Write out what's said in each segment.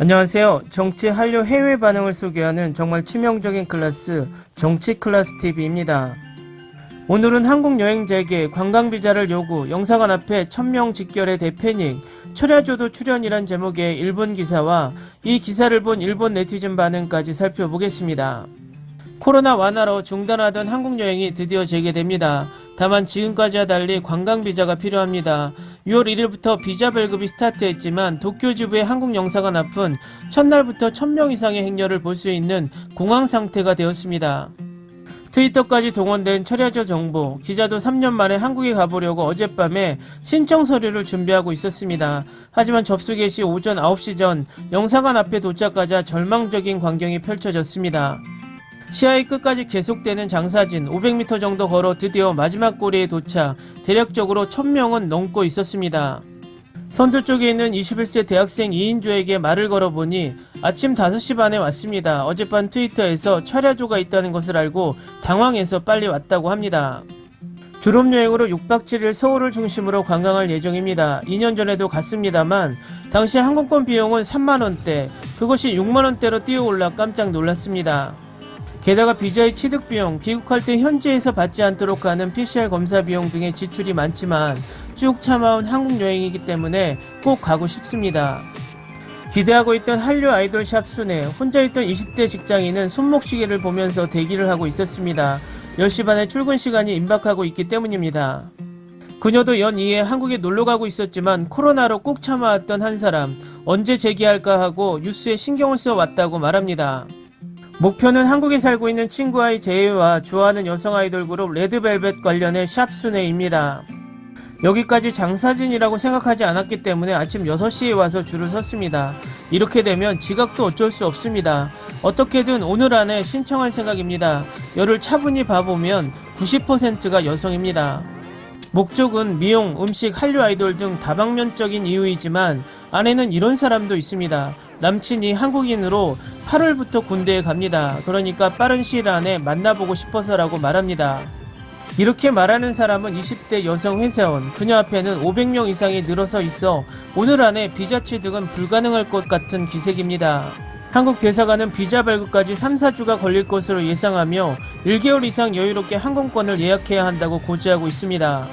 안녕하세요. 정치 한류 해외 반응을 소개하는 정말 치명적인 클래스 정치 클래스 TV입니다. 오늘은 한국 여행자에게 관광비자를 요구, 영사관 앞에 1000명 직결의 대패닉, 철야조도 출연이란 제목의 일본 기사와 이 기사를 본 일본 네티즌 반응까지 살펴보겠습니다. 코로나 완화로 중단하던 한국 여행이 드디어 재개됩니다. 다만 지금까지와 달리 관광비자가 필요합니다. 6월 1일부터 비자 발급이 스타트했지만 도쿄 지부의 한국 영사관 앞은 첫날부터 1000명 이상의 행렬을 볼 수 있는 공황 상태가 되었습니다. 트위터까지 동원된 철야조 정보, 기자도 3년 만에 한국에 가보려고 어젯밤에 신청 서류를 준비하고 있었습니다. 하지만 접수 개시 오전 9시 전 영사관 앞에 도착하자 절망적인 광경이 펼쳐졌습니다. 시야의 끝까지 계속되는 장사진, 500m 정도 걸어 드디어 마지막 꼬리에 도착, 대략적으로 1000명은 넘고 있었습니다. 선두 쪽에 있는 21세 대학생 2인조에게 말을 걸어보니 아침 5시 반에 왔습니다. 어젯밤 트위터에서 철야조가 있다는 것을 알고 당황해서 빨리 왔다고 합니다. 졸업여행으로 6박 7일 서울을 중심으로 관광할 예정입니다. 2년 전에도 갔습니다만 당시 항공권 비용은 3만원대, 그것이 6만원대로 뛰어올라 깜짝 놀랐습니다. 게다가 비자의 취득 비용, 귀국할 때 현지에서 받지 않도록 하는 PCR 검사 비용 등의 지출이 많지만 쭉 참아온 한국 여행이기 때문에 꼭 가고 싶습니다. 기대하고 있던 한류 아이돌 샵 순에 혼자 있던 20대 직장인은 손목시계를 보면서 대기를 하고 있었습니다. 10시 반에 출근 시간이 임박하고 있기 때문입니다. 그녀도 연 2회 한국에 놀러가고 있었지만 코로나로 꾹 참아왔던 한 사람, 언제 재기할까 하고 뉴스에 신경을 써 왔다고 말합니다. 목표는 한국에 살고 있는 친구와의 재회와 좋아하는 여성 아이돌 그룹 레드벨벳 관련의 샵순회입니다. 여기까지 장사진이라고 생각하지 않았기 때문에 아침 6시에 와서 줄을 섰습니다. 이렇게 되면 지각도 어쩔 수 없습니다. 어떻게든 오늘 안에 신청할 생각입니다. 열을 차분히 봐보면 90%가 여성입니다. 목적은 미용, 음식, 한류 아이돌 등 다방면적인 이유이지만 안에는 이런 사람도 있습니다. 남친이 한국인으로 8월부터 군대에 갑니다. 그러니까 빠른 시일 안에 만나보고 싶어서라고 말합니다. 이렇게 말하는 사람은 20대 여성 회사원, 그녀 앞에는 500명 이상이 늘어서 있어 오늘 안에 비자 취득은 불가능할 것 같은 기색입니다. 한국 대사관은 비자 발급까지 3-4주가 걸릴 것으로 예상하며 1개월 이상 여유롭게 항공권을 예약해야 한다고 고지하고 있습니다.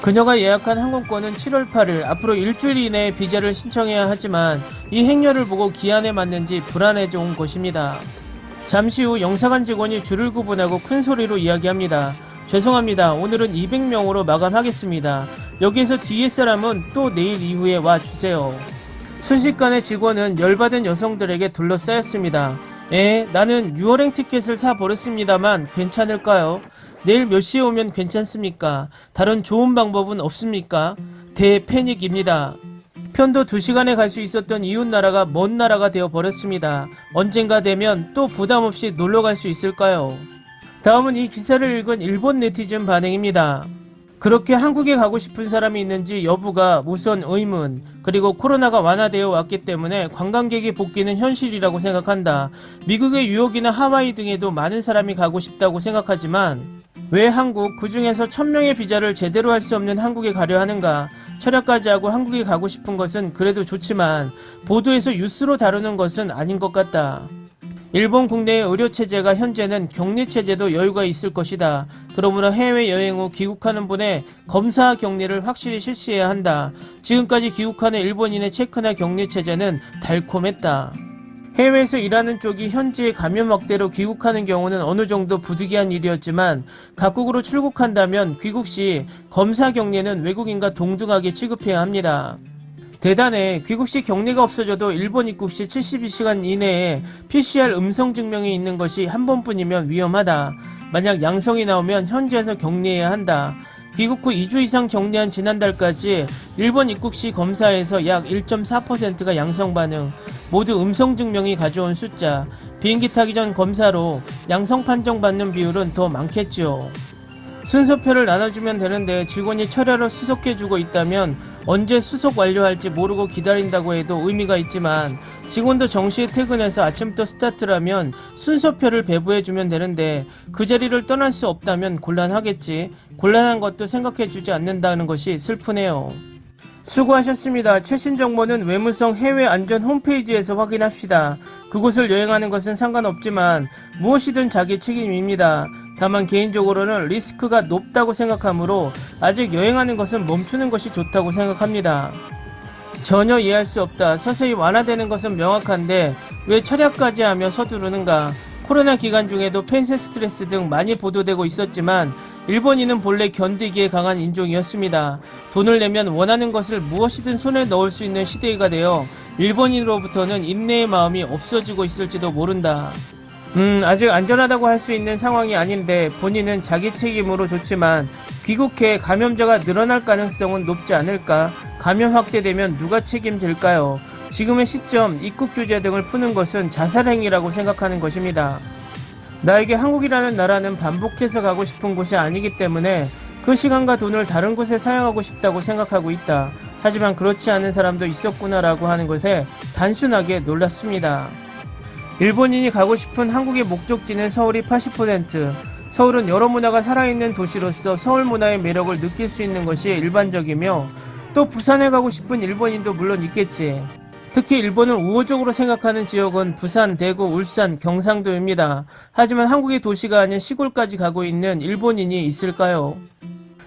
그녀가 예약한 항공권은 7월 8일, 앞으로 일주일 이내에 비자를 신청해야 하지만 이 행렬을 보고 기한에 맞는지 불안해져 온 것입니다. 잠시 후 영사관 직원이 줄을 구분하고 큰 소리로 이야기합니다. 죄송합니다. 오늘은 200명으로 마감하겠습니다. 여기에서 뒤에 사람은 또 내일 이후에 와주세요. 순식간에 직원은 열받은 여성들에게 둘러싸였습니다. 나는 6월행 티켓을 사버렸습니다만 괜찮을까요? 내일 몇 시에 오면 괜찮습니까? 다른 좋은 방법은 없습니까? 대패닉입니다. 편도 2시간에 갈 수 있었던 이웃나라가 먼 나라가 되어버렸습니다. 언젠가 되면 또 부담없이 놀러갈 수 있을까요? 다음은 이 기사를 읽은 일본 네티즌 반응입니다. 그렇게 한국에 가고 싶은 사람이 있는지 여부가 우선 의문, 그리고 코로나가 완화되어 왔기 때문에 관광객이 복귀는 현실이라고 생각한다. 미국의 뉴욕이나 하와이 등에도 많은 사람이 가고 싶다고 생각하지만 왜 한국, 그 중에서 1000명의 비자를 제대로 할 수 없는 한국에 가려 하는가? 철야까지 하고 한국에 가고 싶은 것은 그래도 좋지만 보도에서 뉴스로 다루는 것은 아닌 것 같다. 일본 국내의 의료체제가 현재는 격리체제도 여유가 있을 것이다. 그러므로 해외여행 후 귀국하는 분의 검사 격리를 확실히 실시해야 한다. 지금까지 귀국하는 일본인의 체크나 격리체제는 달콤했다. 해외에서 일하는 쪽이 현지의 감염 확대로 귀국하는 경우는 어느 정도 부득이한 일이었지만 각국으로 출국한다면 귀국 시 검사 격리는 외국인과 동등하게 취급해야 합니다. 대단해. 귀국 시 격리가 없어져도 일본 입국 시 72시간 이내에 PCR 음성 증명이 있는 것이 한 번뿐이면 위험하다. 만약 양성이 나오면 현지에서 격리해야 한다. 귀국 후 2주 이상 격리한 지난달까지 일본 입국 시 검사에서 약 1.4%가 양성 반응, 모두 음성 증명이 가져온 숫자. 비행기 타기 전 검사로 양성 판정받는 비율은 더 많겠지요. 순서표를 나눠주면 되는데 직원이 철야로 수속해주고 있다면 언제 수속 완료할지 모르고 기다린다고 해도 의미가 있지만 직원도 정시에 퇴근해서 아침부터 스타트라면 순서표를 배부해주면 되는데 그 자리를 떠날 수 없다면 곤란하겠지. 곤란한 것도 생각해주지 않는다는 것이 슬프네요. 수고하셨습니다. 최신 정보는 외무성 해외 안전 홈페이지에서 확인합시다. 그곳을 여행하는 것은 상관없지만 무엇이든 자기 책임입니다. 다만 개인적으로는 리스크가 높다고 생각하므로 아직 여행하는 것은 멈추는 것이 좋다고 생각합니다. 전혀 이해할 수 없다. 서서히 완화되는 것은 명확한데 왜 철야까지 하며 서두르는가. 코로나 기간 중에도 폐쇄 스트레스 등 많이 보도되고 있었지만 일본인은 본래 견디기에 강한 인종이었습니다. 돈을 내면 원하는 것을 무엇이든 손에 넣을 수 있는 시대가 되어 일본인으로부터는 인내의 마음이 없어지고 있을지도 모른다. 아직 안전하다고 할 수 있는 상황이 아닌데 본인은 자기 책임으로 좋지만 귀국해 감염자가 늘어날 가능성은 높지 않을까? 감염 확대되면 누가 책임질까요? 지금의 시점 입국 규제 등을 푸는 것은 자살행위라고 생각하는 것입니다. 나에게 한국이라는 나라는 반복해서 가고 싶은 곳이 아니기 때문에 그 시간과 돈을 다른 곳에 사용하고 싶다고 생각하고 있다. 하지만 그렇지 않은 사람도 있었구나라고 하는 것에 단순하게 놀랍습니다. 일본인이 가고 싶은 한국의 목적지는 서울이 80%, 서울은 여러 문화가 살아있는 도시로서 서울 문화의 매력을 느낄 수 있는 것이 일반적이며 또 부산에 가고 싶은 일본인도 물론 있겠지. 특히 일본을 우호적으로 생각하는 지역은 부산, 대구, 울산, 경상도입니다. 하지만 한국의 도시가 아닌 시골까지 가고 있는 일본인이 있을까요?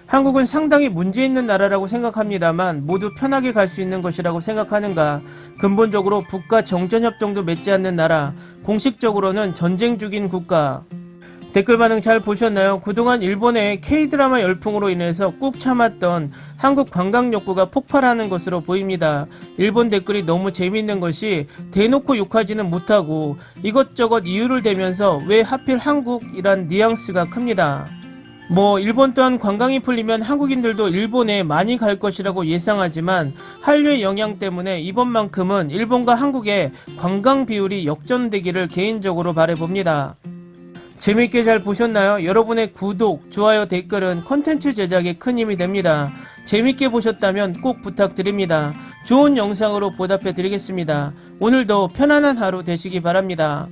한국은 상당히 문제 있는 나라라고 생각합니다만 모두 편하게 갈 수 있는 것이라고 생각하는가? 근본적으로 북과 정전협정도 맺지 않는 나라, 공식적으로는 전쟁 중인 국가. 댓글 반응 잘 보셨나요? 그동안 일본의 K드라마 열풍으로 인해서 꾹 참았던 한국 관광 욕구가 폭발하는 것으로 보입니다. 일본 댓글이 너무 재밌는 것이 대놓고 욕하지는 못하고 이것저것 이유를 대면서 왜 하필 한국이란 뉘앙스가 큽니다. 일본 또한 관광이 풀리면 한국인들도 일본에 많이 갈 것이라고 예상하지만 한류의 영향 때문에 이번만큼은 일본과 한국의 관광 비율이 역전되기를 개인적으로 바라봅니다. 재밌게 잘 보셨나요? 여러분의 구독, 좋아요, 댓글은 콘텐츠 제작에 큰 힘이 됩니다. 재밌게 보셨다면 꼭 부탁드립니다. 좋은 영상으로 보답해 드리겠습니다. 오늘도 편안한 하루 되시기 바랍니다.